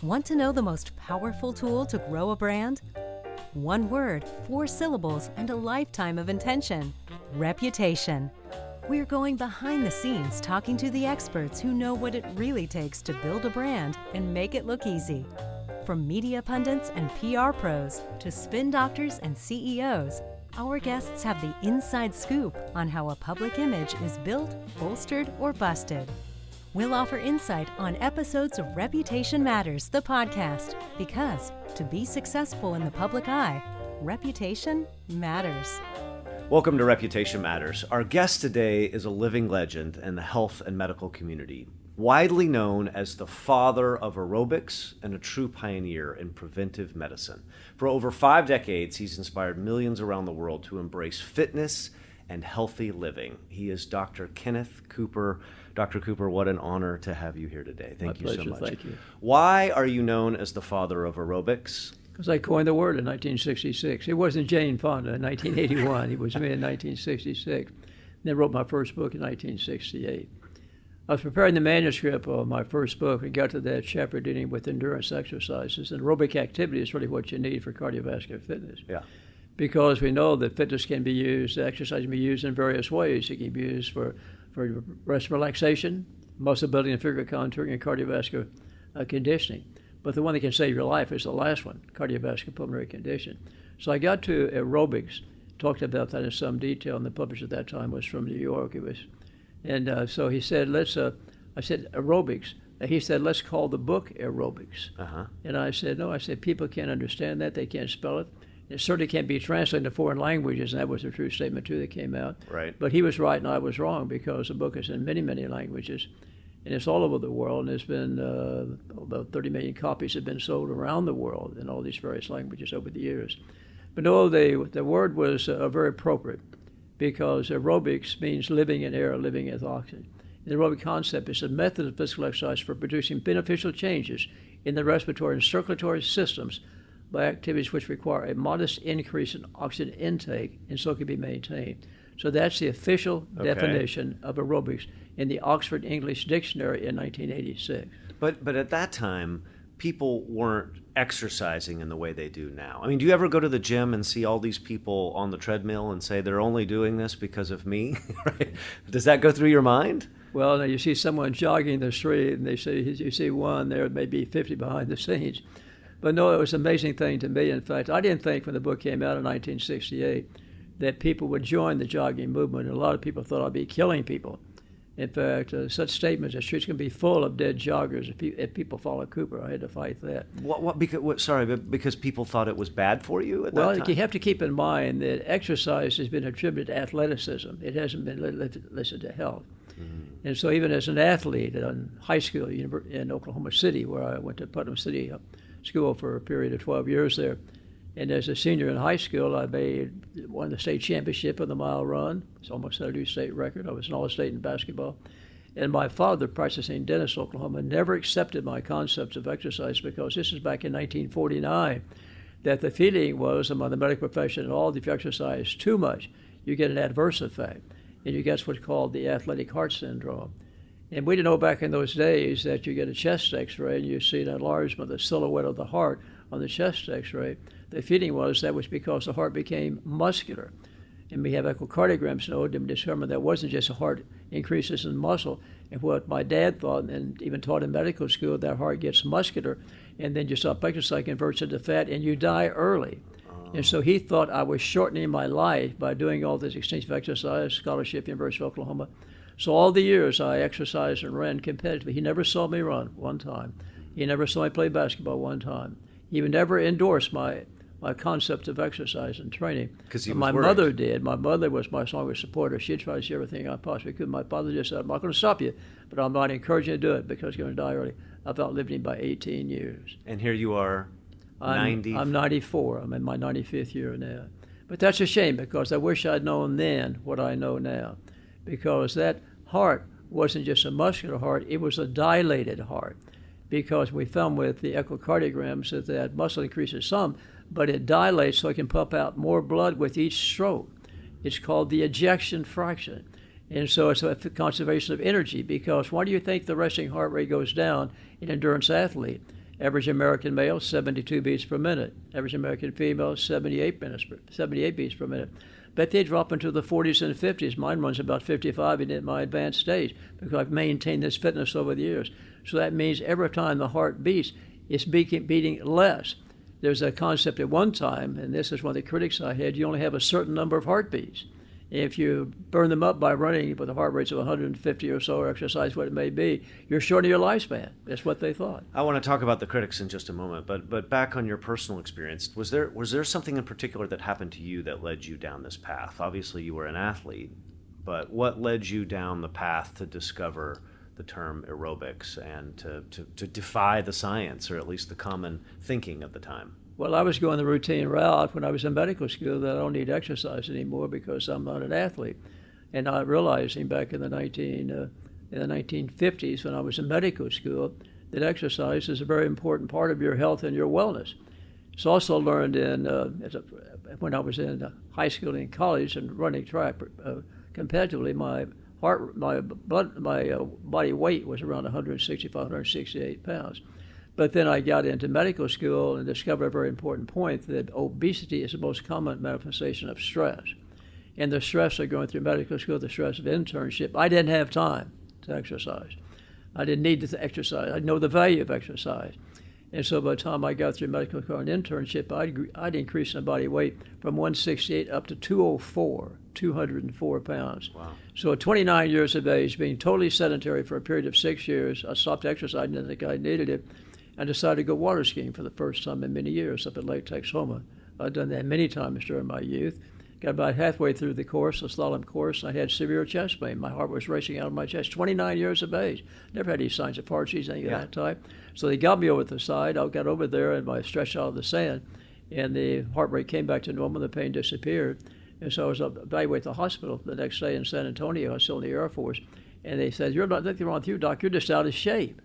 Want to know the most powerful tool to grow a brand? One word, 4 syllables, and a lifetime of intention. Reputation. We're going behind the scenes talking to the experts who know what it really takes to build a brand and make it look easy. From media pundits and PR pros to spin doctors and CEOs, our guests have the inside scoop on how a public image is built, bolstered, or busted. We'll offer insight on episodes of Reputation Matters, the podcast, because to be successful in the public eye, reputation matters. Welcome to Reputation Matters. Our guest today is a living legend in the health and medical community, widely known as the father of aerobics and a true pioneer in preventive medicine. For over 5 decades, he's inspired millions around the world to embrace fitness and healthy living. He is Dr. Kenneth Cooper. Dr. Cooper, what an honor to have you here today. Thank you so much. Thank you. Why are you known as the father of aerobics? Because I coined the word in 1966. It wasn't Jane Fonda in 1981. It was me in 1966. Then wrote my first book in 1968. I was preparing the manuscript of my first book and got to that chapter dealing with endurance exercises. And aerobic activity is really what you need for cardiovascular fitness. Yeah. Because we know that fitness can be used, exercise can be used in various ways. It can be used for rest relaxation, muscle building and figure contouring, and cardiovascular conditioning. But the one that can save your life is the last one, cardiovascular pulmonary condition. So I got to aerobics, talked about that in some detail, and the publisher at that time was from New York. So he said, I said, aerobics. And he said, let's call the book aerobics. Uh-huh. And I said, no, I said, people can't understand that, they can't spell it. It certainly can't be translated into foreign languages, and that was a true statement, too, that came out. Right. But he was right and I was wrong, because the book is in many, many languages, and it's all over the world, and there's been about 30 million copies have been sold around the world in all these various languages over the years. But no, the word was very appropriate, because aerobics means living in air, living with oxygen. The aerobic concept is a method of physical exercise for producing beneficial changes in the respiratory and circulatory systems by activities which require a modest increase in oxygen intake and so can be maintained. So that's the official definition of aerobics in the Oxford English Dictionary in 1986. But at that time, people weren't exercising in the way they do now. I mean, do you ever go to the gym and see all these people on the treadmill and say they're only doing this because of me? Right? Does that go through your mind? Well, now you see someone jogging the street and they say, you see one, there may be 50 behind the scenes. But no, it was an amazing thing to me. In fact, I didn't think when the book came out in 1968 that people would join the jogging movement. And a lot of people thought I'd be killing people. In fact, such statements, the streets can be full of dead joggers if people follow Cooper. I had to fight that. Because people thought it was bad for you at that time? Well, you have to keep in mind that exercise has been attributed to athleticism. It hasn't been listed to health. Mm-hmm. And so even as an athlete in high school in Oklahoma City, where I went to Putnam City School for a period of 12 years there, and as a senior in high school, I won the state championship of the mile run. It's almost a new state record. I was an all-state in basketball. And my father, practicing dentist in Oklahoma, never accepted my concepts of exercise, because this is back in 1949, that the feeling was among the medical profession and all, if you exercise too much, you get an adverse effect, and you get what's called the athletic heart syndrome. And we didn't know back in those days that you get a chest x-ray and you see an enlargement of the silhouette of the heart on the chest x-ray. The feeling was that was because the heart became muscular. And we have echocardiograms now to determine that wasn't just a heart increases in muscle. And what my dad thought, and even taught in medical school, that heart gets muscular, and then you stop exercise, converts it to fat, and you die early. And so he thought I was shortening my life by doing all this extensive exercise, scholarship, University of Oklahoma. So all the years I exercised and ran competitively. He never saw me run one time. He never saw me play basketball one time. He even never endorsed my concept of exercise and training. Because he was my worried. mother did. My mother was my strongest supporter. She tried to see everything I possibly could. My father just said, I'm not going to stop you, but I'm not encouraging you to do it because you're going to die early. I've outlived him by 18 years. And here you are, 90. I'm 94. I'm in my 95th year now. But that's a shame, because I wish I'd known then what I know now. Because that heart wasn't just a muscular heart, it was a dilated heart. Because we found with the echocardiograms that muscle increases some, but it dilates so it can pump out more blood with each stroke. It's called the ejection fraction. And so it's a conservation of energy, because why do you think the resting heart rate goes down in endurance athlete? Average American male, 72 beats per minute. Average American female, 78 beats per minute. But they drop into the 40s and 50s. Mine runs about 55 in my advanced stage because I've maintained this fitness over the years. So that means every time the heart beats, it's beating less. There's a concept at one time, and this is one of the critics I had, you only have a certain number of heartbeats. If you burn them up by running with a heart rate of 150 or so, or exercise, what it may be, you're shortening your lifespan. That's what they thought. I want to talk about the critics in just a moment, but back on your personal experience, was there something in particular that happened to you that led you down this path? Obviously, you were an athlete, but what led you down the path to discover the term aerobics and to defy the science, or at least the common thinking of the time? Well, I was going the routine route when I was in medical school that I don't need exercise anymore because I'm not an athlete. And I realized back in the 1950s when I was in medical school that exercise is a very important part of your health and your wellness. It's also learned when I was in high school and college and running track competitively. My body weight was around 165, 168 pounds. But then I got into medical school and discovered a very important point that obesity is the most common manifestation of stress. And the stress of going through medical school, the stress of internship, I didn't have time to exercise. I didn't need to exercise. I know the value of exercise. And so by the time I got through medical school and internship, I'd increased my body weight from 168 up to 204 pounds. Wow. So at 29 years of age, being totally sedentary for a period of 6 years, I stopped exercising. I didn't think I needed it. I decided to go water skiing for the first time in many years up at Lake Texoma. I'd done that many times during my youth. Got about halfway through the course, the slalom course, and I had severe chest pain. My heart was racing out of my chest. 29 years of age. Never had any signs of heart disease, anything of that type. So they got me over to the side. I got over there and I stretched out of the sand, and the heart rate came back to normal. The pain disappeared. And so I was evaluated at the hospital the next day in San Antonio. I was still in the Air Force. And they said, "There's nothing wrong with you, Doc. You're just out of shape."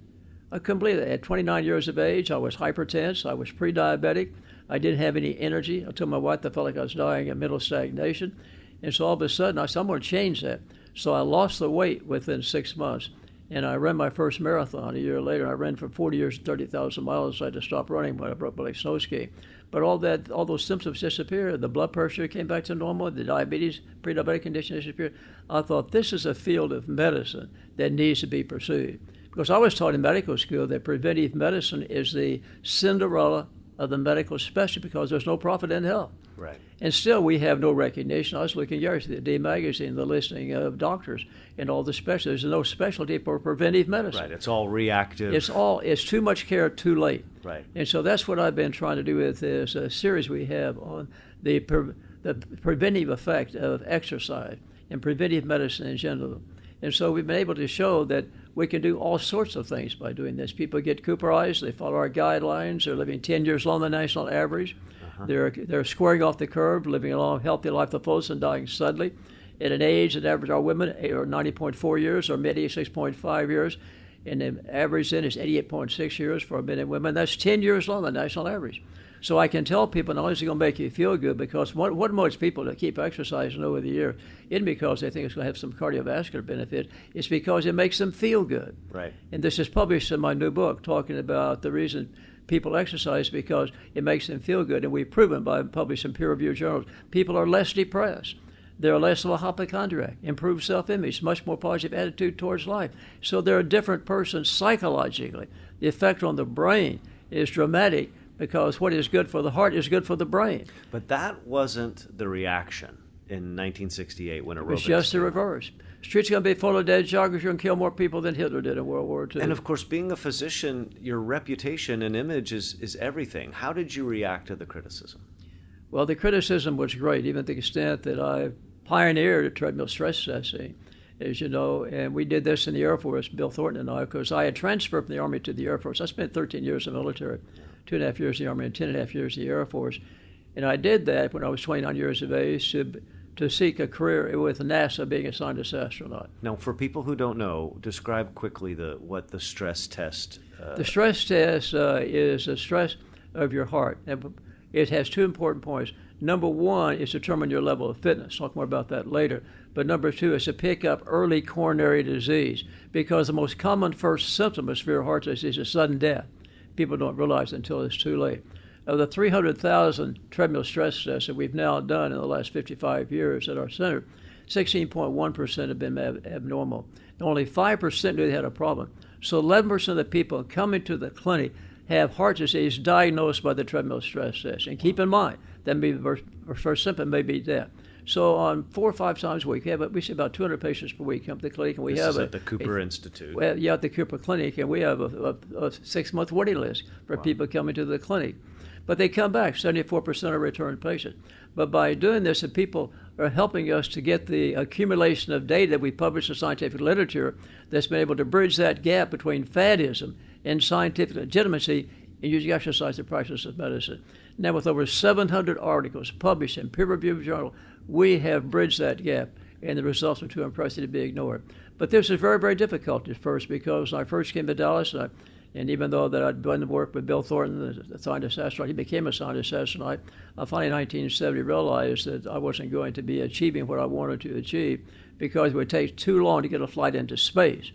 I couldn't believe it. At 29 years of age, I was hypertense. I was pre-diabetic. I didn't have any energy. I told my wife I felt like I was dying of mental stagnation. And so all of a sudden, I said, I'm going to change that. So I lost the weight within 6 months. And I ran my first marathon a year later. I ran for 40 years, 30,000 miles. So I had to stop running when I broke my leg snow skiing. But all those symptoms disappeared. The blood pressure came back to normal. The diabetes, pre-diabetic condition disappeared. I thought, this is a field of medicine that needs to be pursued. Because I was taught in medical school that preventive medicine is the Cinderella of the medical specialty because there's no profit in health. Right. And still we have no recognition. I was looking yesterday at the D magazine, the listing of doctors and all the specialties. There's no specialty for preventive medicine. Right. It's all reactive. It's too much care too late. Right. And so that's what I've been trying to do with this series we have on the preventive effect of exercise and preventive medicine in general. And so we've been able to show that we can do all sorts of things by doing this. People get Cooperized, they follow our guidelines, they're living 10 years longer than the national average. They're squaring off the curve, living a long, healthy life the fullest and dying suddenly. At an age that average our women are 90.4 years or mid 86.5 years, and the average then is 88.6 years for men and women. That's 10 years longer than the national average. So I can tell people not only is it going to make you feel good, because what motivates people to keep exercising over the year isn't because they think it's going to have some cardiovascular benefit. It's because it makes them feel good. Right. And this is published in my new book talking about the reason people exercise because it makes them feel good. And we've proven by publishing peer-reviewed journals, people are less depressed. They're less of a hypochondriac, improved self-image, much more positive attitude towards life. So they're a different person psychologically. The effect on the brain is dramatic, because what is good for the heart is good for the brain. But that wasn't the reaction in 1968 when aerobics... It's just the reverse. Streets going to be full of dead joggers. You're going to kill more people than Hitler did in World War II. And of course, being a physician, your reputation and image is everything. How did you react to the criticism? Well, the criticism was great, even to the extent that I pioneered treadmill stress testing, as you know, and we did this in the Air Force, Bill Thornton and I, because I had transferred from the Army to the Air Force. I spent 13 years in the military, 2.5 years in the Army and 10.5 years in the Air Force. And I did that when I was 29 years of age to seek a career with NASA, being assigned as an astronaut. Now, for people who don't know, describe quickly what the stress test... The stress test is the stress of your heart. And it has two important points. Number one is to determine your level of fitness. Talk more about that later. But number two is to pick up early coronary disease, because the most common first symptom of severe heart disease is sudden death. People don't realize it until it's too late. Of the 300,000 treadmill stress tests that we've now done in the last 55 years at our center, 16.1% have been abnormal. Only 5% knew they had a problem. So 11% of the people coming to the clinic have heart disease diagnosed by the treadmill stress test. And keep in mind, that may be the first symptom may be death. So on 4 or 5 times a week, we see about 200 patients per week come to the clinic, and we this have is at the Cooper Institute. Well, yeah, at the Cooper Clinic, and we have a 6-month waiting list for people coming to the clinic. But they come back. 74% are return patients. But by doing this, the people are helping us to get the accumulation of data that we publish in scientific literature that's been able to bridge that gap between fadism and scientific legitimacy in using exercise to practice of medicine. Now, with over 700 articles published in peer-reviewed journal, we have bridged that gap, and the results are too impressive to be ignored. But this is very, very difficult at first, because when I first came to Dallas, and even though that I'd done the work with Bill Thornton, the scientist astronaut, he became a scientist astronaut. I finally in 1970 realized that I wasn't going to be achieving what I wanted to achieve because it would take too long to get a flight into space.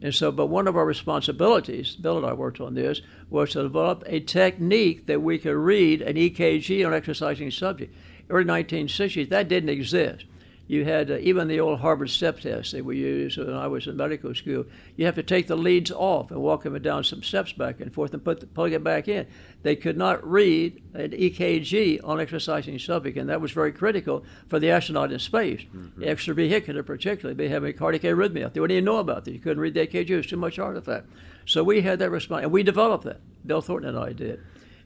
And so, but one of our responsibilities, Bill and I worked on this, was to develop a technique that we could read an EKG on an exercising subject. Early 1960s, that didn't exist. You had even the old Harvard step test that we used when I was in medical school. You have to take the leads off and walk them down some steps back and forth and plug it back in. They could not read an EKG on exercising subject, and that was very critical for the astronaut in space. Mm-hmm. Extravehicular particularly, they have a cardiac arrhythmia. They wouldn't even know about it. You couldn't read the EKG. It was too much artifact. So we had that response, and we developed that. Bill Thornton and I did.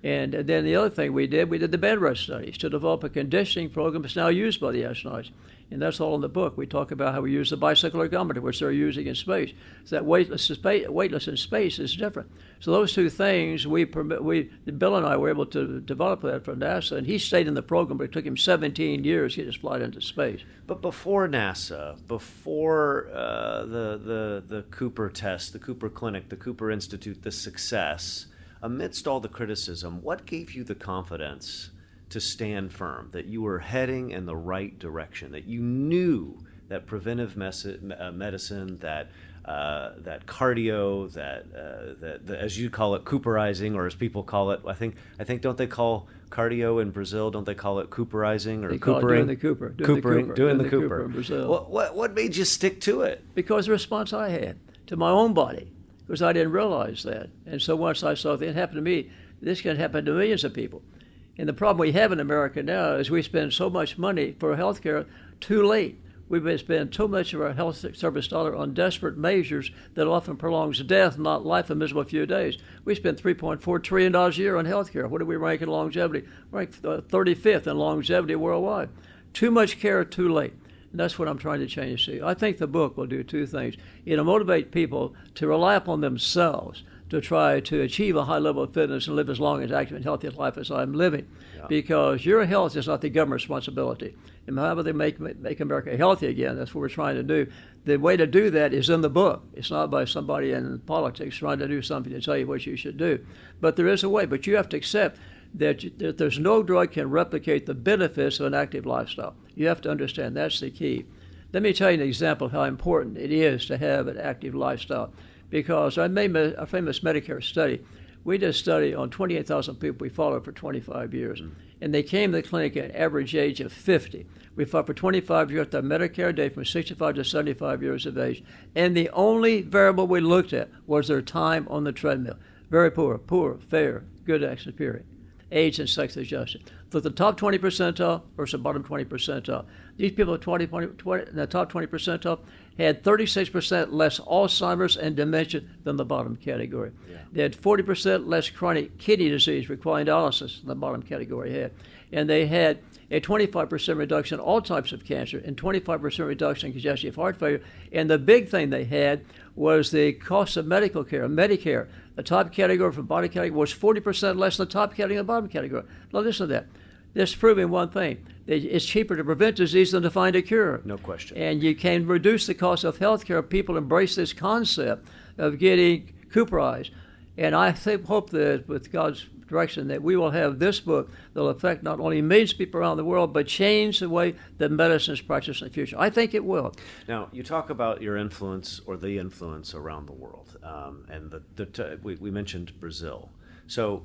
And then the other thing we did the bed rest studies to develop a conditioning program that's now used by the astronauts. And that's all in the book. We talk about how we use the bicycle ergometer, which they're using in space. So that weightless in space is different. So those two things, Bill and I were able to develop that for NASA, and he stayed in the program, but it took him 17 years to get his flight into space. But before NASA, before the Cooper test, the Cooper Clinic, the Cooper Institute, the success, amidst all the criticism, what gave you the confidence to stand firm, that you were heading in the right direction, that you knew that preventive medicine, that cardio, that as you call it, Cooperizing, or as people call it, I think don't they call cardio in Brazil? Don't they call it Cooperizing or they Coopering? Doing the Cooper in Brazil. What made you stick to it? Because the response I had to my own body, because I didn't realize that, and so once I saw that it happened to me, this can happen to millions of people. And the problem we have in America now is we spend so much money for health care too late. We've been spending too much of our health service dollar on desperate measures that often prolongs death, not life, a miserable few days. We spend $3.4 trillion a year on health care. What do we rank in longevity? We rank 35th in longevity worldwide. Too much care too late. And that's what I'm trying to change. See, I think the book will do two things. It'll motivate people to rely upon themselves to try to achieve a high level of fitness and live as long, as active and healthy a life as I'm living. Yeah. Because your health is not the government's responsibility. And however they make America healthy again, that's what we're trying to do. The way to do that is in the book. It's not by somebody in politics trying to do something to tell you what you should do. But there is a way. But you have to accept that there's no drug can replicate the benefits of an active lifestyle. You have to understand that's the key. Let me tell you an example of how important it is to have an active lifestyle. Because I made a famous Medicare study. We did a study on 28,000 people we followed for 25 years. And they came to the clinic at an average age of 50. We followed for 25 years their Medicare day from 65 to 75 years of age. And the only variable we looked at was their time on the treadmill. Very poor, fair, good, excellent, superior. Age and sex adjusted. So the top 20 percentile versus the bottom 20 percentile. These people in the top 20 percentile had 36% less Alzheimer's and dementia than the bottom category. Yeah. They had 40% less chronic kidney disease requiring dialysis than the bottom category had. And they had a 25% reduction in all types of cancer and 25% reduction in congestive heart failure. And the big thing they had was the cost of medical care, Medicare. The top category from bottom category was 40% less than the top category and the bottom category. Now listen to that. This is proving one thing. It's cheaper to prevent disease than to find a cure. No question. And you can reduce the cost of health care if people embrace this concept of getting Cooperized. And I hope that with God's direction that we will have this book that will affect not only millions of people around the world, but change the way that medicine is practiced in the future. I think it will. Now, you talk about your influence or the influence around the world. And we mentioned Brazil. So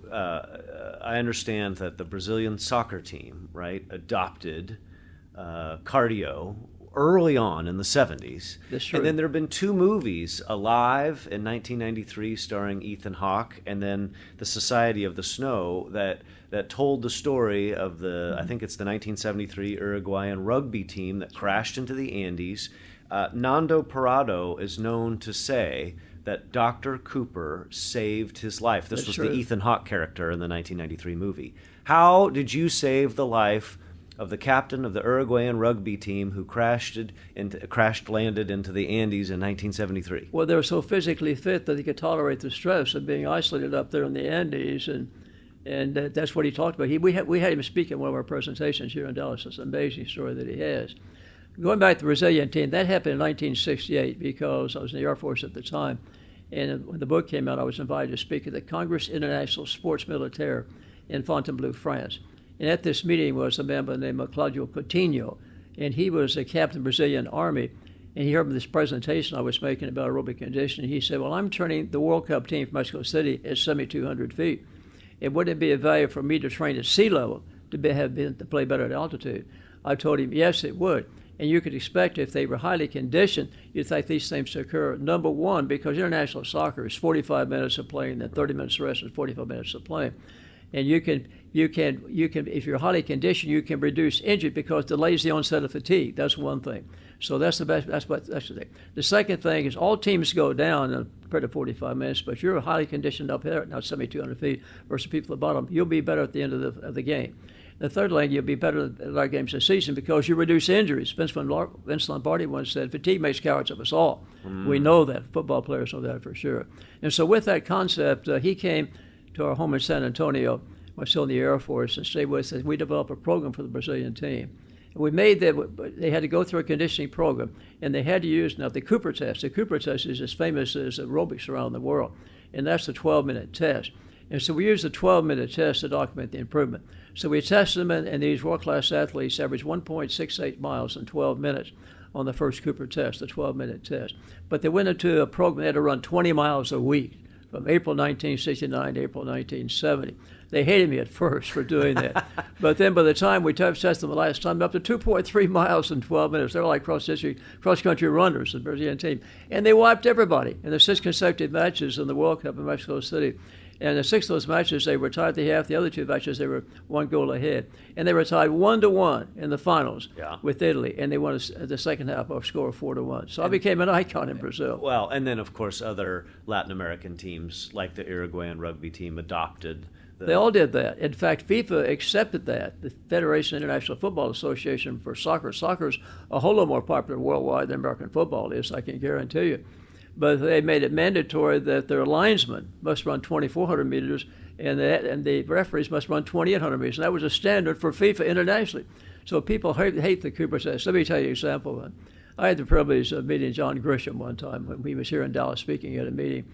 I understand that the Brazilian soccer team, right, adopted cardio early on in the 70s. That's true. And then there have been two movies, Alive in 1993 starring Ethan Hawke, and then The Society of the Snow that told the story of the, I think it's the 1973 Uruguayan rugby team that crashed into the Andes. Nando Parado is known to say that Dr. Cooper saved his life. This was the Ethan Hawke character in the 1993 movie. How did you save the life of the captain of the Uruguayan rugby team who landed into the Andes in 1973? Well, they were so physically fit that they could tolerate the stress of being isolated up there in the Andes, and that's what he talked about. We had him speak at one of our presentations here in Dallas. It's an amazing story that he has. Going back to the Brazilian team, that happened in 1968 because I was in the Air Force at the time, and when the book came out, I was invited to speak at the Congress International Sports Militaire in Fontainebleau, France. And at this meeting was a man by the name of Claudio Coutinho, and he was a captain of the Brazilian Army, and he heard this presentation I was making about aerobic conditioning. He said, well, I'm training the World Cup team from Mexico City at 7,200 feet. It wouldn't be a value for me to train at sea level to play better at altitude. I told him, yes, it would. And you could expect if they were highly conditioned, you'd think these things occur. Number one, because international soccer is 45 minutes of playing, then 30 minutes of rest and 45 minutes of playing. And you can, if you're highly conditioned, you can reduce injury because it delays the onset of fatigue. That's one thing. So that's the best. That's the thing. The second thing is all teams go down in compared to 45 minutes, but you're highly conditioned up here, now 7,200 feet versus people at the bottom. You'll be better at the end of the game. The third thing, you'll be better at our games this season because you reduce injuries. Vince Lombardi once said, fatigue makes cowards of us all. We know that. Football players know that for sure. And so with that concept, he came to our home in San Antonio. I was still in the Air Force and stayed with us. We developed a program for the Brazilian team. And we made that, they had to go through a conditioning program, and they had to use now the Cooper test. The Cooper test is as famous as aerobics around the world, and that's the 12-minute test. And so we used the 12-minute test to document the improvement. So we tested them, and these world-class athletes averaged 1.68 miles in 12 minutes on the first Cooper test, the 12-minute test. But they went into a program, they had to run 20 miles a week from April 1969 to April 1970. They hated me at first for doing that. But then by the time we tested them the last time, up to 2.3 miles in 12 minutes. They were like cross-country runners, the Brazilian team. And they wiped everybody in the 6 consecutive matches in the World Cup in Mexico City. And the 6 of those matches, they were tied to half. The other 2 matches, they were 1 goal ahead. And they were tied 1-1 in the finals with Italy. And they won the second half off score of 4-1. So I became an icon in Brazil. Well, and then, of course, other Latin American teams, like the Uruguayan rugby team, adopted. They all did that. In fact, FIFA accepted that. The Federation International Football Association for soccer. Soccer is a whole lot more popular worldwide than American football is, I can guarantee you. But they made it mandatory that their linesmen must run 2,400 meters and the referees must run 2,800 meters. And that was a standard for FIFA internationally. So people hate the Cooper test. Let me tell you an example. I had the privilege of meeting John Grisham one time when he was here in Dallas speaking at a meeting.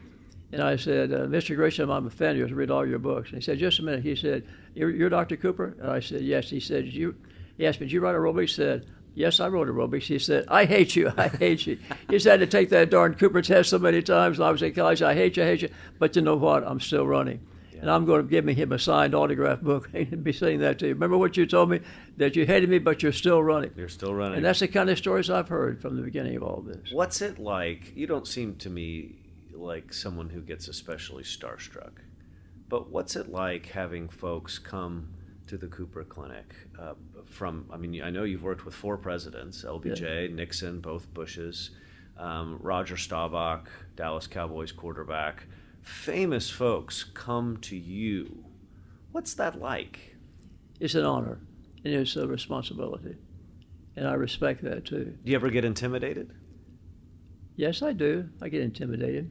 And I said, Mr. Grisham, I'm a fan of yours. I read all your books. And he said, just a minute. He said, you're Dr. Cooper? And I said, yes. He said, he asked me, did you write aerobics? He said, yes, I wrote aerobics. He said, I hate you. I hate you. He said, I had to take that darn Cooper test so many times when I was in college. I hate you. But you know what? I'm still running. Yeah. And I'm going to give him a signed autograph book and be saying that to you. Remember what you told me? That you hated me, but you're still running. You're still running. And that's the kind of stories I've heard from the beginning of all this. What's it like? You don't seem to me like someone who gets especially starstruck. But what's it like having folks come to the Cooper Clinic I know you've worked with 4 presidents, LBJ, Nixon, both Bushes, Roger Staubach, Dallas Cowboys quarterback. Famous folks come to you. What's that like? It's an honor, and it's a responsibility, and I respect that too. Do you ever get intimidated? Yes, I do. I get intimidated,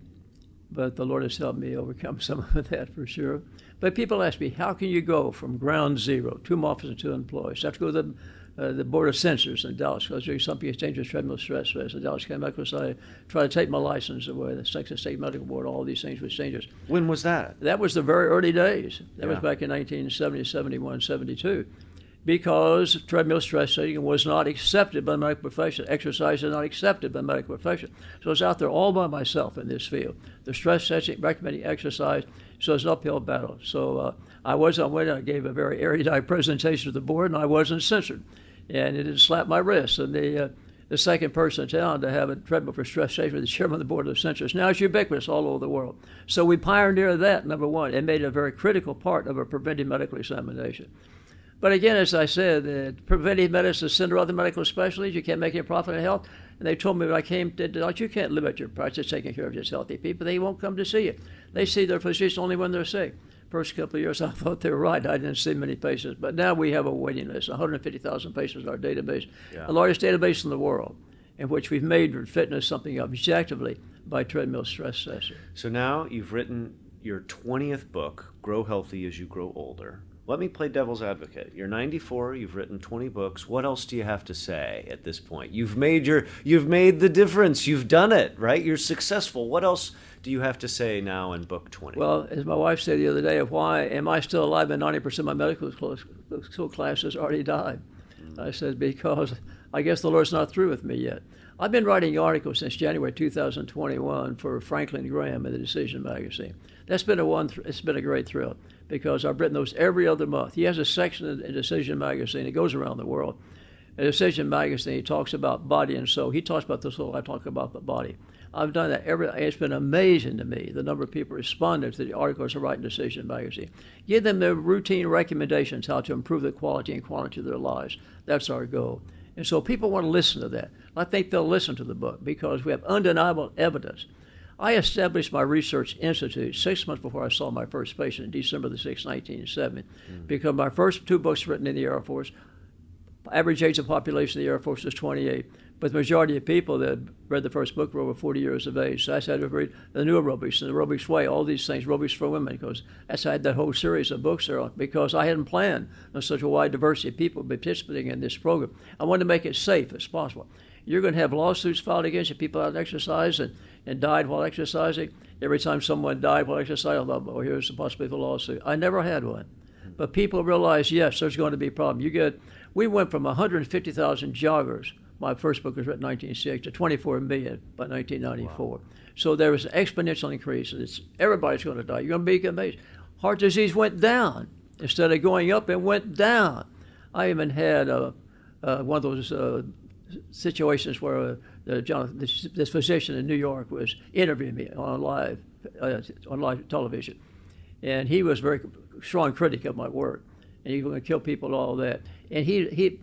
but the Lord has helped me overcome some of that for sure. But people ask me, how can you go from ground zero, 2 officers and 2 employees? I have to go to the Board of Censors in Dallas because there's something as dangerous treadmill stress test. The Dallas County Medical Society tried to take my license away. The Texas State Medical Board, all these things was dangerous. When was that? That was the very early days. That was back in 1970, 71, 72. because treadmill stress testing was not accepted by the medical profession. Exercise is not accepted by the medical profession. So I was out there all by myself in this field. The stress testing, recommending exercise, so it's an uphill battle. So I gave a very erudite presentation to the board, and I wasn't censored. And it didn't slap my wrist. And the second person in town to have a treadmill for stress testing was the chairman of the board of the censors. Now it's ubiquitous all over the world. So we pioneered that, number one, and made it a very critical part of a preventive medical examination. But again, as I said, preventive medicine is center of the medical specialties. You can't make any profit in health. And they told me when I came to adults, you can't limit your practice taking care of just healthy people. They won't come to see you. They see their physician only when they're sick. First couple of years, I thought they were right. I didn't see many patients. But now we have a waiting list, 150,000 patients in our database, the largest database in the world, in which we've made fitness something objectively by treadmill stress testing. So now you've written your 20th book, Grow Healthy as You Grow Older. Let me play devil's advocate. You're 94, you've written 20 books. What else do you have to say at this point? You've made the difference. You've done it, right? You're successful. What else do you have to say now in book 20? Well, as my wife said the other day, why am I still alive and 90% of my medical school classes already died? I said, because I guess the Lord's not through with me yet. I've been writing articles since January 2021 for Franklin Graham in the Decision magazine. That's been it's been a great thrill because I've written those every other month. He has a section in Decision magazine. It goes around the world. In Decision magazine, he talks about body and soul. He talks about the soul. I talk about the body. I've done that it's been amazing to me, the number of people responding to the articles I write in Decision magazine. Give them the routine recommendations how to improve the quality and quantity of their lives. That's our goal. And so people want to listen to that. I think they'll listen to the book because we have undeniable evidence. I established my research institute 6 months before I saw my first patient, December the 6th, 1970, because my first 2 books written in the Air Force. Average age of population of the Air Force was 28, but the majority of people that read the first book were over 40 years of age. So I had to read the new aerobics and the aerobics way, all these things, aerobics for women, because I had that whole series of books there because I hadn't planned on such a wide diversity of people participating in this program. I wanted to make it safe as possible. You're going to have lawsuits filed against you, people out exercise and died while exercising. Every time someone died while exercising, I thought, well, here's the possibility of a lawsuit. I never had one. But people realize, yes, there's going to be a problem. We went from 150,000 joggers, my first book was written in 1960, to 24 million by 1994. Wow. So there was an exponential increase. Everybody's going to die. You're going to be amazed. Heart disease went down. Instead of going up, it went down. I even had one of those situations where this physician in New York was interviewing me on live television. And he was a very strong critic of my work. And he was going to kill people and all that. And he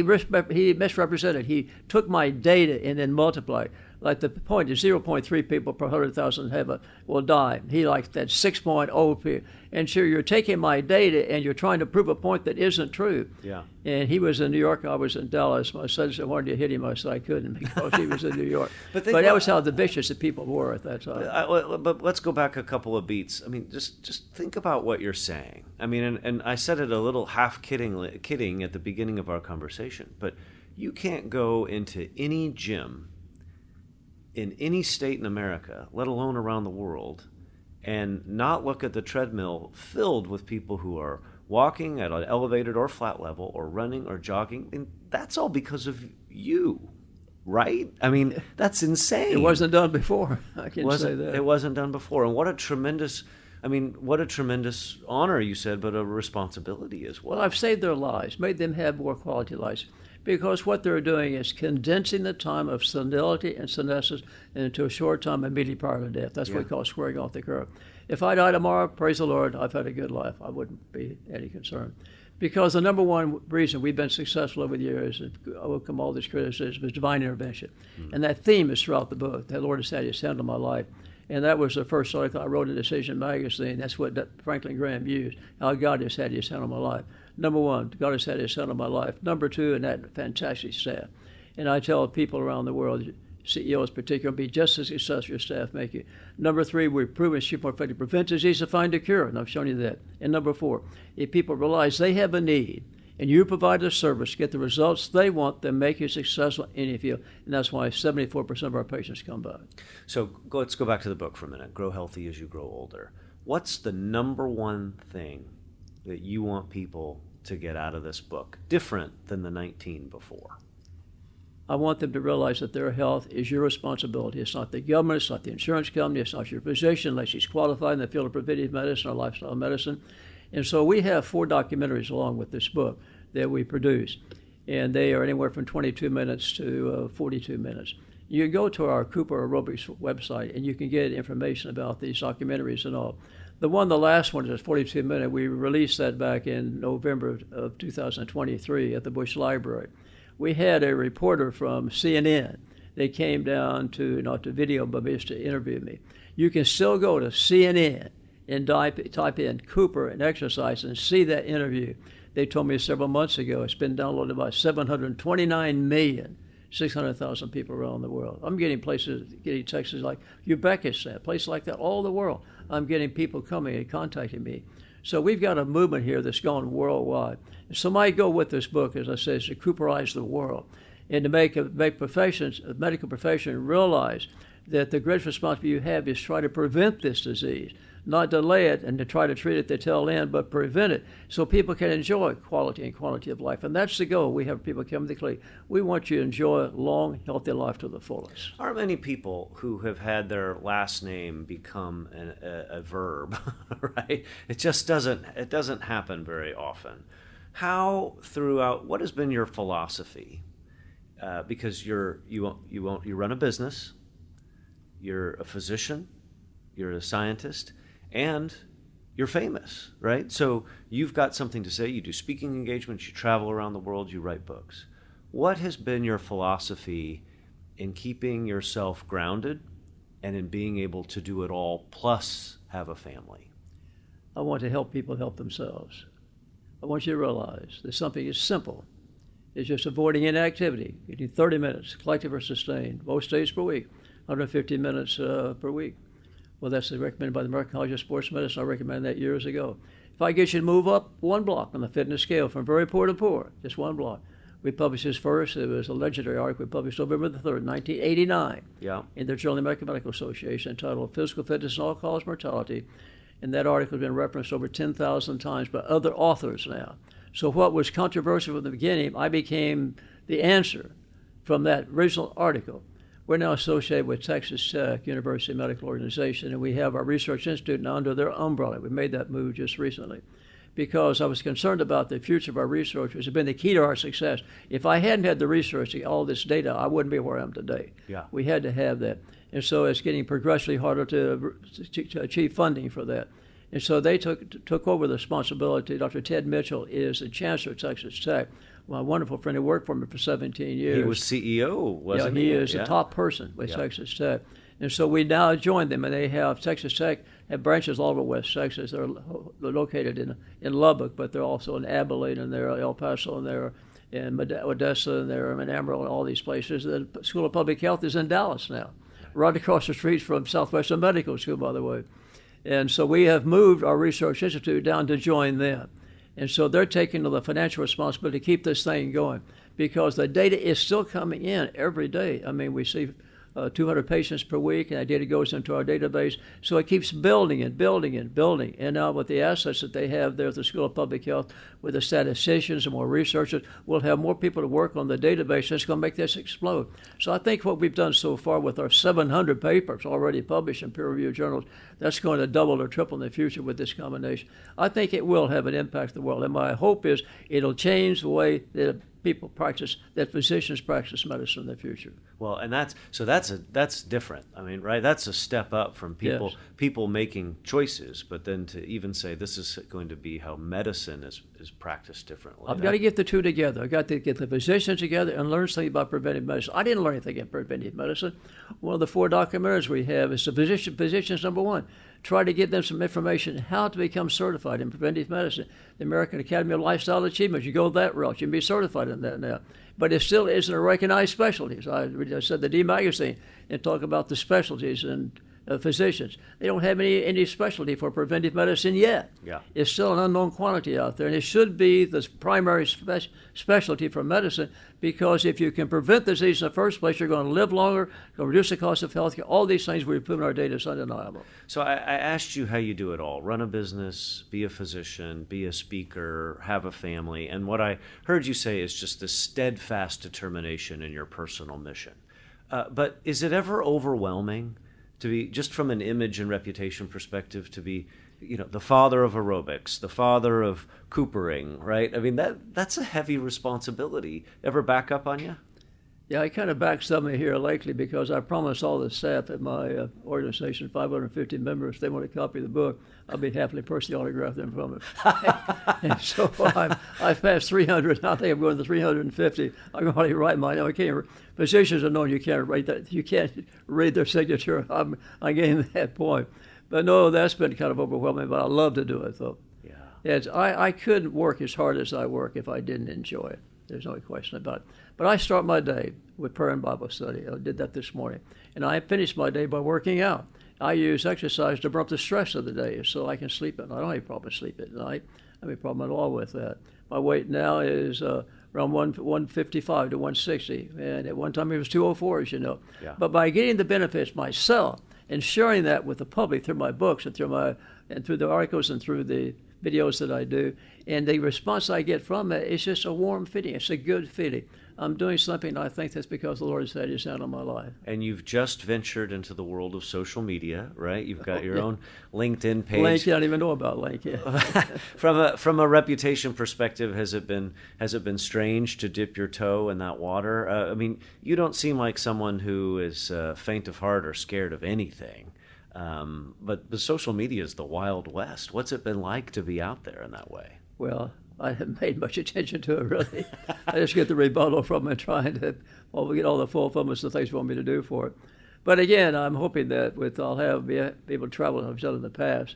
misrepresented. He took my data and then multiplied. Like the point is 0.3 people per 100,000 will die. He likes that 6.0 people. And sure, you're taking my data and you're trying to prove a point that isn't true. Yeah. And he was in New York, I was in Dallas. My son said I wanted to hit him, I said I couldn't because he was in New York. but that was how the vicious the people were at that time. But let's go back a couple of beats. I mean, just think about what you're saying. I mean, and I said it a little half kidding at the beginning of our conversation, but you can't go into any gym in any state in America, let alone around the world, and not look at the treadmill filled with people who are walking at an elevated or flat level or running or jogging. And that's all because of you, right? I mean, that's insane. It wasn't done before. I can say that. It wasn't done before. And what a tremendous honor, you said, but a responsibility as well. Well, I've saved their lives, made them have more quality lives. Because what they're doing is condensing the time of senility and senescence into a short time immediately prior to death. That's what we call squaring off the curve. If I die tomorrow, praise the Lord, I've had a good life. I wouldn't be any concern. Because the number one reason we've been successful over the years and overcome all this criticism is divine intervention. And that theme is throughout the book. The Lord has had his hand on my life. And that was the first article I wrote in Decision magazine. That's what Franklin Graham used, how God has had his hand on my life. Number one, God has had his hand on my life. Number two, and that fantastic staff. And I tell people around the world, CEOs in particular, be just as successful as your staff make you. Number three, we've proven sheep more effective to prevent disease and find a cure, and I've shown you that. And number four, if people realize they have a need, and you provide a service to get the results they want, then make you successful in any field. And that's why 74% of our patients come back. So let's go back to the book for a minute. Grow Healthy as You Grow Older. What's the number one thing that you want people to get out of this book, different than the 19 before? I want them to realize that their health is your responsibility. It's not the government, it's not the insurance company, it's not your physician unless he's qualified in the field of preventive medicine or lifestyle medicine. And so we have 4 documentaries along with this book that we produce, and they are anywhere from 22 minutes to 42 minutes. You can go to our Cooper Aerobics website and you can get information about these documentaries and all. The last one is 42 minutes. We released that back in November of 2023 at the Bush Library. We had a reporter from CNN. They came down to, not to video, but just to interview me. You can still go to CNN and type in Cooper and exercise and see that interview. They told me several months ago it's been downloaded by 729,600,000 people around the world. I'm getting texts like Uzbekistan, places like that, all the world. I'm getting people coming and contacting me. So we've got a movement here that's gone worldwide. So my goal with this book, as I said, is to Cooperize the world and to make professions, a medical profession, realize that the greatest responsibility you have is try to prevent this disease, not delay it and to try to treat it at the tail end, but prevent it so people can enjoy quality of life. And that's the goal. We have people come to the clinic. We want you to enjoy a long, healthy life to the fullest. Aren't many people who have had their last name become a verb, right? It just doesn't happen very often. What has been your philosophy? Because you run a business, you're a physician, you're a scientist, and you're famous, right? So you've got something to say. You do speaking engagements, you travel around the world, you write books. What has been your philosophy in keeping yourself grounded and in being able to do it all plus have a family? I want to help people help themselves. I want you to realize that something as simple as just avoiding inactivity, getting 30 minutes, collective or sustained, most days per week, 150 minutes per week. Well, that's recommended by the American College of Sports Medicine. I recommended that years ago. If I get you to move up 1 block on the fitness scale from very poor to poor, just 1 block. We published this first. It was a legendary article we published November the 3rd, 1989, in the Journal of the American Medical Association, entitled Physical Fitness and All-Cause Mortality. And that article has been referenced over 10,000 times by other authors now. So what was controversial from the beginning, I became the answer from that original article. We're now associated with Texas Tech University Medical Organization, and we have our research institute now under their umbrella. We made that move just recently because I was concerned about the future of our research, which has been the key to our success. If I hadn't had the research, all this data, I wouldn't be where I am today. Yeah. We had to have that. And so it's getting progressively harder to achieve funding for that. And so they took over the responsibility. Dr. Ted Mitchell is the chancellor at Texas Tech, my wonderful friend who worked for me for 17 years. He was CEO, wasn't he? He is a top person with Texas Tech. And so we now joined them, and they have Texas Tech have branches all over West Texas. They're located in Lubbock, but they're also in Abilene, and they're El Paso, and they're in Odessa, and they're in Amarillo, and all these places. The School of Public Health is in Dallas now, right across the street from Southwestern Medical School, by the way. And so we have moved our research institute down to join them. And so they're taking the financial responsibility to keep this thing going because the data is still coming in every day. I mean, we see 200 patients per week, and that data goes into our database. So it keeps building and building and building. And now with the assets that they have there at the School of Public Health, with the statisticians and more researchers, we'll have more people to work on the database. That's going to make this explode. So I think what we've done so far with our 700 papers already published in peer-reviewed journals, that's going to double or triple in the future with this combination. I think it will have an impact on the world. And my hope is it'll change the way that people practice, that physicians practice medicine in the future. Well, and that's different. I mean, right? That's a step up from people making choices, but then to even say this is going to be how medicine is practiced differently. I've got to get the two together. I've got to get the physicians together and learn something about preventive medicine. I didn't learn anything in preventive medicine. One of the 4 documentaries we have is the physicians number 1. Try to give them some information how to become certified in preventive medicine. The American Academy of Lifestyle Achievements, you go that route, you can be certified in that now. But it still isn't a recognized specialty. So I said the D magazine and talk about the specialties, and physicians. They don't have any specialty for preventive medicine yet. Yeah. It's still an unknown quantity out there, and it should be the primary specialty for medicine, because if you can prevent disease in the first place, you're going to live longer, going to reduce the cost of health care. All these things we've proven our data is undeniable. So I asked you how you do it all: run a business, be a physician, be a speaker, have a family. And what I heard you say is just this steadfast determination in your personal mission. But is it ever overwhelming to be, just from an image and reputation perspective, to be, the father of aerobics, the father of Coopering, right? I mean, that's a heavy responsibility. Ever back up on you? Yeah, I kind of backed somebody here lately, because I promised all the staff at my organization, 550 members, if they want a copy of the book, I'll be happily personally autograph them from it. And so I've passed 300. I think I'm going to 350. I can hardly write mine. I can't. Physicians are known you can't write that. You can't read their signature. I'm getting that point. But no, that's been kind of overwhelming. But I love to do it, though. Yeah. I couldn't work as hard as I work if I didn't enjoy it. There's no question about it. But I start my day with prayer and Bible study. I did that this morning. And I finish my day by working out. I use exercise to burn up the stress of the day so I can sleep at night. I don't have a problem sleeping at night. I have a problem at all with that. My weight now is around 155 to 160. And at one time it was 204, as you know. Yeah. But by getting the benefits myself and sharing that with the public through my books and through the articles and through the videos that I do, and the response I get from it is just a warm feeling. It's a good feeling. I'm doing something I think that's because the Lord has had his hand on my life. And you've just ventured into the world of social media, right? You've got your own LinkedIn page. LinkedIn, I don't even know about LinkedIn. From a reputation perspective, has it been strange to dip your toe in that water? I mean, you don't seem like someone who is faint of heart or scared of anything. But the social media is the Wild West. What's it been like to be out there in that way? Well, I haven't paid much attention to it, really. I just get the rebuttal from it, trying to we get all the fulfillments of things they want me to do for it. But again, I'm hoping that I'll be able to travel as I've done in the past.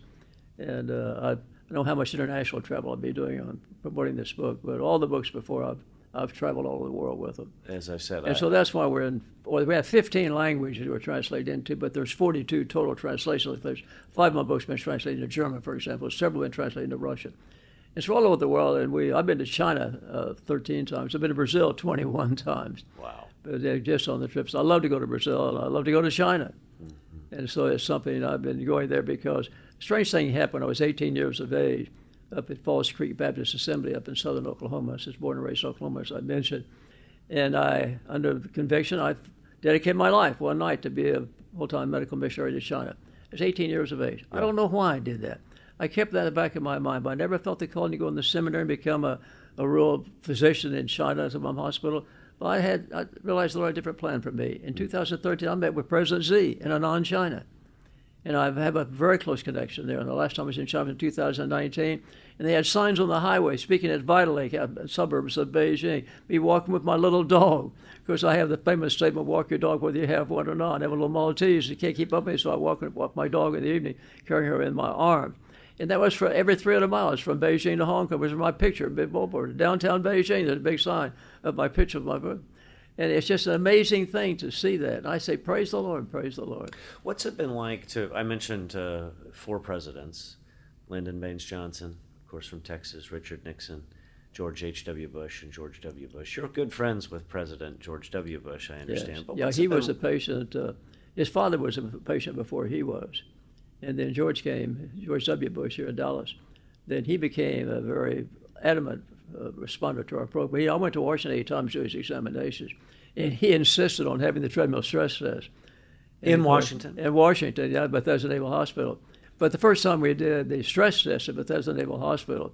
And I know how much international travel I'll be doing on promoting this book, but all the books before I've traveled all over the world with them. As I said. And so that's why we have 15 languages we're translated into, but there's 42 total translations. There's 5 of my books have been translated into German, for example. Several have been translated into Russian. It's all over the world, and I've been to China 13 times. I've been to Brazil 21 times. Wow. But they're just on the trips. I love to go to Brazil, and I love to go to China. Mm-hmm. And so it's something I've been going there because a strange thing happened when I was 18 years of age up at Falls Creek Baptist Assembly up in southern Oklahoma. I was born and raised in Oklahoma, as I mentioned. And under conviction, I dedicated my life one night to be a full-time medical missionary to China. I was 18 years of age. Yeah. I don't know why I did that. I kept that in the back of my mind, but I never felt the calling to go in the seminary and become a real physician in China at some hospital. But I realized the Lord had a different plan for me. In 2013, I met with President Xi in Annan, China. And I have a very close connection there. And the last time I was in China was in 2019, and they had signs on the highway speaking at Vital Lake, suburbs of Beijing, me walking with my little dog. Of course, I have the famous statement, walk your dog whether you have one or not. I have a little Maltese. You can't keep up with me, so I walk my dog in the evening, carrying her in my arms. And that was for every 300 miles from Beijing to Hong Kong. Was my picture, big billboard. Downtown Beijing, there's a big sign of my picture of my book. And it's just an amazing thing to see that. And I say, praise the Lord, praise the Lord. What's it been like I mentioned 4 presidents, Lyndon Baines Johnson, of course, from Texas, Richard Nixon, George H.W. Bush, and George W. Bush. You're good friends with President George W. Bush, I understand. Yes. But he was a patient. His father was a patient before he was. And then George W. Bush here in Dallas. Then he became a very adamant responder to our program. I went to Washington 8 times to his examinations, and he insisted on having the treadmill stress test. In Washington? In Washington, yeah, Bethesda Naval Hospital. But the first time we did the stress test at Bethesda Naval Hospital,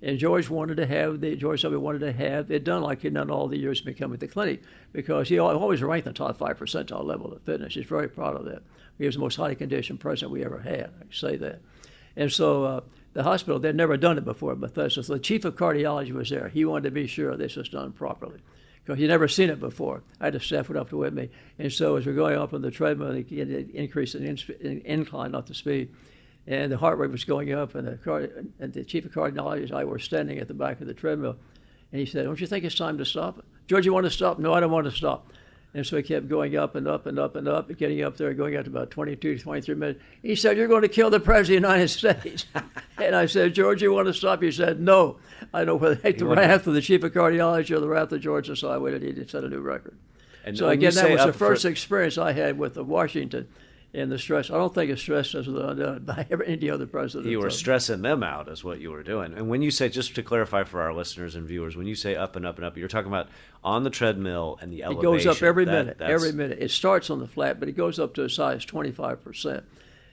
and George W. wanted to have it done like he'd done all the years becoming at the clinic, because he always ranked in the top 5 percentile level of fitness. He's very proud of that. He was the most highly conditioned president we ever had, I can say that. And so the hospital, they'd never done it before at Bethesda, so the chief of cardiology was there. He wanted to be sure this was done properly, because he'd never seen it before. I had a staff went up with me. And so as we're going up on the treadmill, it increased in incline, not the speed. And the heart rate was going up, and the chief of cardiology and I were standing at the back of the treadmill. And he said, don't you think it's time to stop? George, you want to stop? No, I don't want to stop. And so he kept going up and up and up and up, getting up there, going out to about 22, 23 minutes. He said, "You're going to kill the President of the United States." And I said, "George, you want to stop?" He said, "No. I know whether the wrath of the chief of cardiology or the wrath of George." So I waited. He set a new record. And so again, that was the first experience I had with Washington and the stress. I don't think it's stress as done by any other president. You were stressing them out is what you were doing. And when you say, just to clarify for our listeners and viewers, when you say up and up and up, you're talking about on the treadmill and the elevation. It goes up every minute, every minute. It starts on the flat, but it goes up to a size 25%.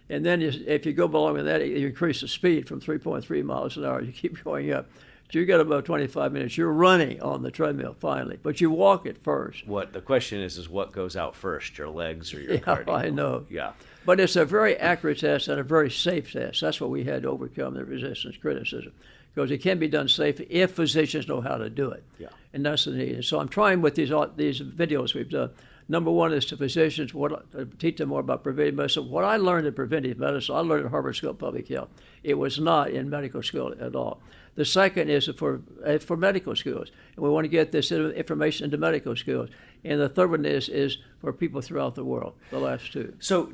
And then if you go below that, you increase the speed from 3.3 miles an hour. You keep going up. So you got about 25 minutes. You're running on the treadmill finally, but you walk it first. What the question is what goes out first, your legs or your cardio? I know. Yeah. But it's a very accurate test and a very safe test. That's what we had to overcome the resistance criticism, because it can be done safely if physicians know how to do it. Yeah. And that's the need. And so I'm trying with these videos we've done. Number one is to physicians, teach them more about preventive medicine. What I learned in preventive medicine, I learned at Harvard School of Public Health. It was not in medical school at all. The second is for medical schools, and we want to get this information into medical schools. And the third one is for people throughout the world, the last two. So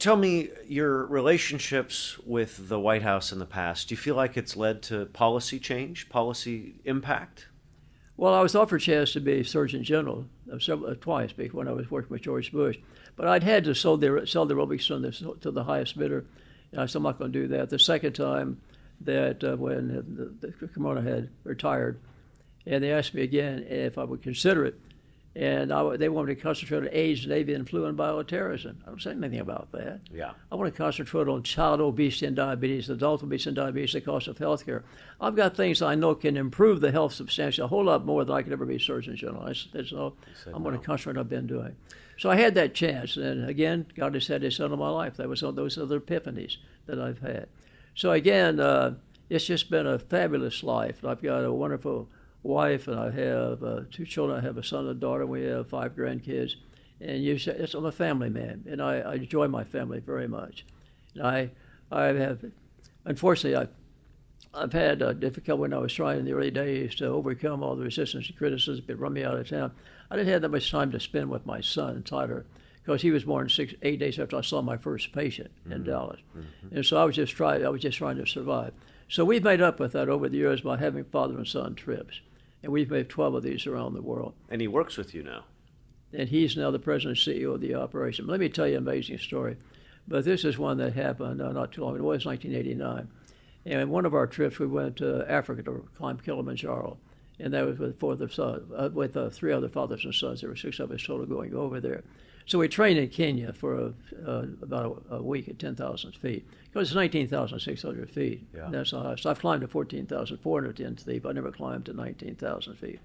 tell me your relationships with the White House in the past. Do you feel like it's led to policy change, policy impact? Well, I was offered a chance to be Surgeon General twice when I was working with George Bush. But I'd had to sell the aerobics to the highest bidder. And I said, I'm not going to do that. The second time that when the Kimona had retired, and they asked me again if I would consider it, and they wanted me to concentrate on AIDS and avian flu and bioterrorism. I don't say anything about that. Yeah. I want to concentrate on child obesity and diabetes, adult obesity and diabetes, the cost of health care. I've got things I know can improve the health substantially, a whole lot more than I could ever be Surgeon General. I'm going to concentrate on what I've been doing. So I had that chance, and again, God has had His Son in my life. That was those other epiphanies that I've had. So again, it's just been a fabulous life. I've got a wonderful wife, and I have 2 children. I have a son and a daughter. We have 5 grandkids. And I'm a family man, and I enjoy my family very much. And I have, unfortunately, I've had difficulty when I was trying in the early days to overcome all the resistance and criticism that run me out of town. I didn't have that much time to spend with my son, Tyler, because he was born 8 days after I saw my first patient in Dallas. Mm-hmm. And so I was just trying to survive. So we've made up with that over the years by having father and son trips. And we've made 12 of these around the world. And he works with you now. And he's now the president and CEO of the operation. Let me tell you an amazing story. But this is one that happened not too long ago. It was 1989. And in one of our trips, we went to Africa to climb Kilimanjaro. And that was with 3 other fathers and sons. There were 6 of us total going over there. So we trained in Kenya for about a week at 10,000 feet. Because it's 19,600 feet. Yeah. That's high. So I've climbed to 14,410 feet, but I never climbed to 19,000 feet.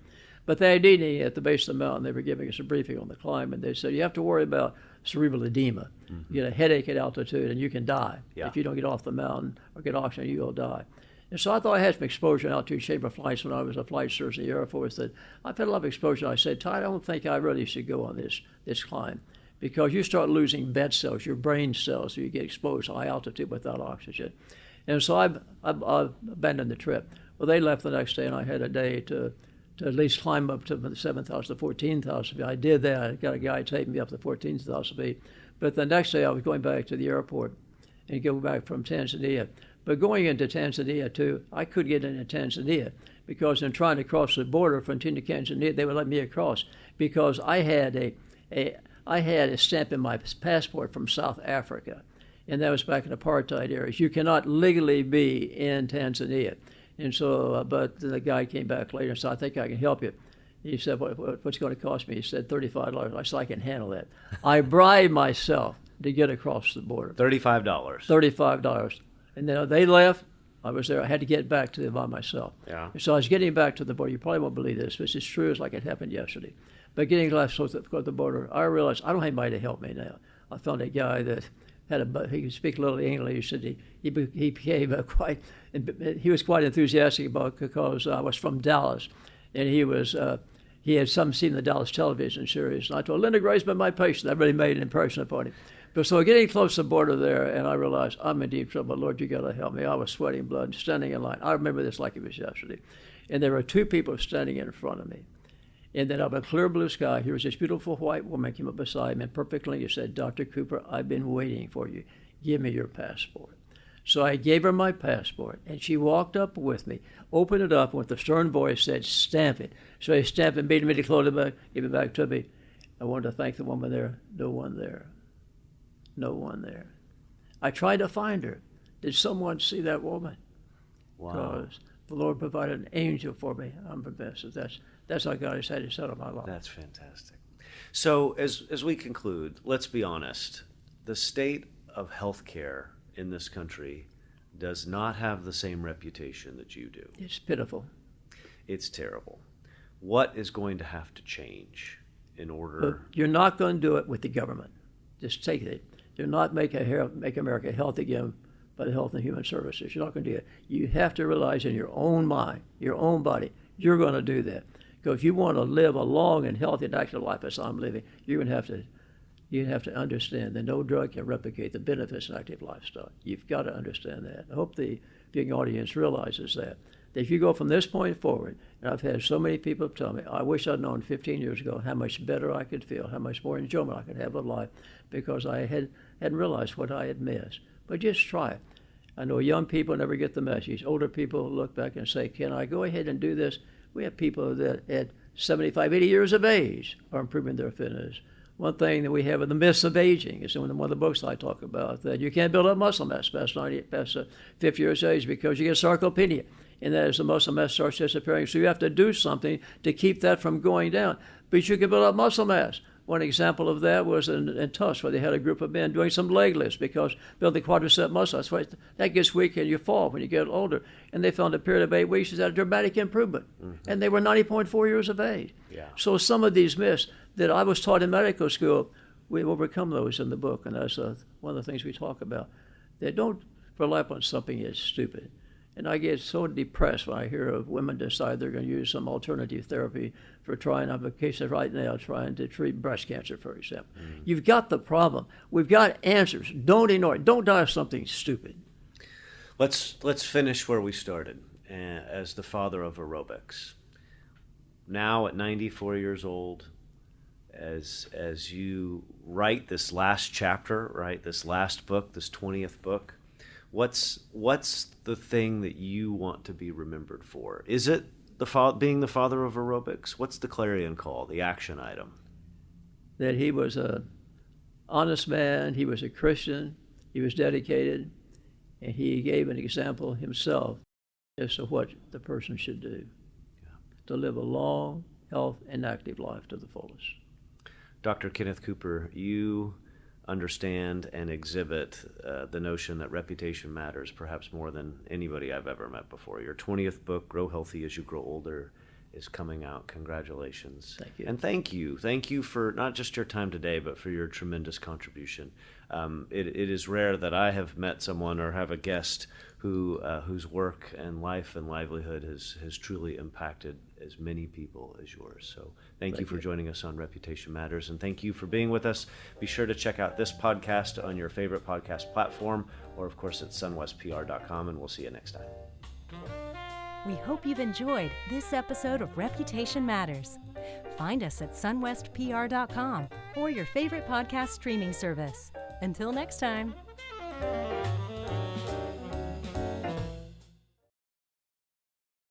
But they did at the base of the mountain. They were giving us a briefing on the climb, and they said, you have to worry about cerebral edema. Mm-hmm. You get a headache at altitude, and you can die. Yeah. If you don't get off the mountain or get oxygen, you will die. And so I thought I had some exposure in altitude chamber flights when I was a flight surgeon in the Air Force. That I've had a lot of exposure. I said, Todd, I don't think I really should go on this climb, because you start losing bed cells, your brain cells, so you get exposed to high altitude without oxygen. And so I abandoned the trip. Well, they left the next day, and I had a day to at least climb up to 7,000 to 14,000 feet. I did that. I got a guy taking me up to 14,000 feet. But the next day I was going back to the airport and go back from Tanzania. But going into Tanzania, too, I could get into Tanzania because in trying to cross the border from Tanzania, they would let me across because I had a stamp in my passport from South Africa, and that was back in apartheid areas. You cannot legally be in Tanzania. And so, but the guy came back later and said, I think I can help you. He said, what's going to cost me? He said, $35. I said, I can handle that. I bribed myself to get across the border. $35. $35. And then they left. I was there. I had to get back to them by myself. Yeah. And so I was getting back to the border. You probably won't believe this, but it's true. It's like it happened yesterday. But getting close to the border, I realized I don't have anybody to help me now. I found a guy that he could speak a little English, and he became he was quite enthusiastic about because I was from Dallas, and he had seen the Dallas television series. And I told Linda Gray's been my patient. That really made an impression upon him. But so getting close to the border there, and I realized I'm in deep trouble. Lord, you got to help me. I was sweating blood, standing in line. I remember this like it was yesterday, and there were 2 people standing in front of me. And then out of a clear blue sky, here was this beautiful white woman came up beside me in perfect English, said, "Dr. Cooper, I've been waiting for you. Give me your passport." So I gave her my passport, and she walked up with me, opened it up, and with a stern voice said, "Stamp it." So I stamped it, made me to close it back, gave it back to me. I wanted to thank the woman there. No one there. No one there. I tried to find her. Did someone see that woman? Wow. Because the Lord provided an angel for me. I'm convinced that that's how God has had his son in my life. That's fantastic. So as we conclude, let's be honest. The state of healthcare in this country does not have the same reputation that you do. It's pitiful. It's terrible. What is going to have to change in order? But you're not going to do it with the government. Just take it. You're not make America healthy again by the Health and Human Services. You're not going to do it. You have to realize in your own mind, your own body, you're going to do that. Because if you want to live a long and healthy and active life as I'm living, you're going to have to understand that no drug can replicate the benefits of an active lifestyle. You've got to understand that. I hope the viewing audience realizes that if you go from this point forward, and I've had so many people tell me, I wish I'd known 15 years ago how much better I could feel, how much more enjoyment I could have of life, because I hadn't realized what I had missed. But just try it. I know young people never get the message. Older people look back and say, can I go ahead and do this? We have people that at 75, 80 years of age are improving their fitness. One thing that we have in the myths of aging is in one of the books I talk about, that you can't build up muscle mass past 50 years of age because you get sarcopenia. And that is the muscle mass starts disappearing. So you have to do something to keep that from going down. But you can build up muscle mass. One example of that was in Tufts, where they had a group of men doing some leg lifts because building quadricep muscle, that's why that gets weak and you fall when you get older. And they found a period of 8 weeks is had a dramatic improvement. Mm-hmm. And they were 90.4 years of age. Yeah. So some of these myths that I was taught in medical school, we overcome those in the book. And that's one of the things we talk about. They don't rely on something as stupid. And I get so depressed when I hear of women decide they're going to use some alternative therapy for trying, I have a case of right now trying to treat breast cancer, for example. Mm. You've got the problem. We've got answers. Don't ignore it. Don't die of something stupid. Let's finish where we started, as the father of aerobics. Now at 94 years old, as you write this last chapter, right, this last book, this 20th book, what's the thing that you want to be remembered for? Is it being the father of aerobics? What's the clarion call, the action item? That he was an honest man, he was a Christian, he was dedicated, and he gave an example himself as to what the person should do to live a long, healthy, and active life to the fullest. Dr. Kenneth Cooper, you understand and exhibit the notion that reputation matters perhaps more than anybody I've ever met before. Your 20th book, Grow Healthy as You Grow Older, is coming out. Congratulations. Thank you. And thank you. Thank you for not just your time today, but for your tremendous contribution. It is rare that I have met someone or have a guest whose work and life and livelihood has truly impacted as many people as yours. So thank you for joining us on Reputation Matters, and thank you for being with us. Be sure to check out this podcast on your favorite podcast platform, or of course at sunwestpr.com, and we'll see you next time. We hope you've enjoyed this episode of Reputation Matters. Find us at sunwestpr.com or your favorite podcast streaming service. Until next time.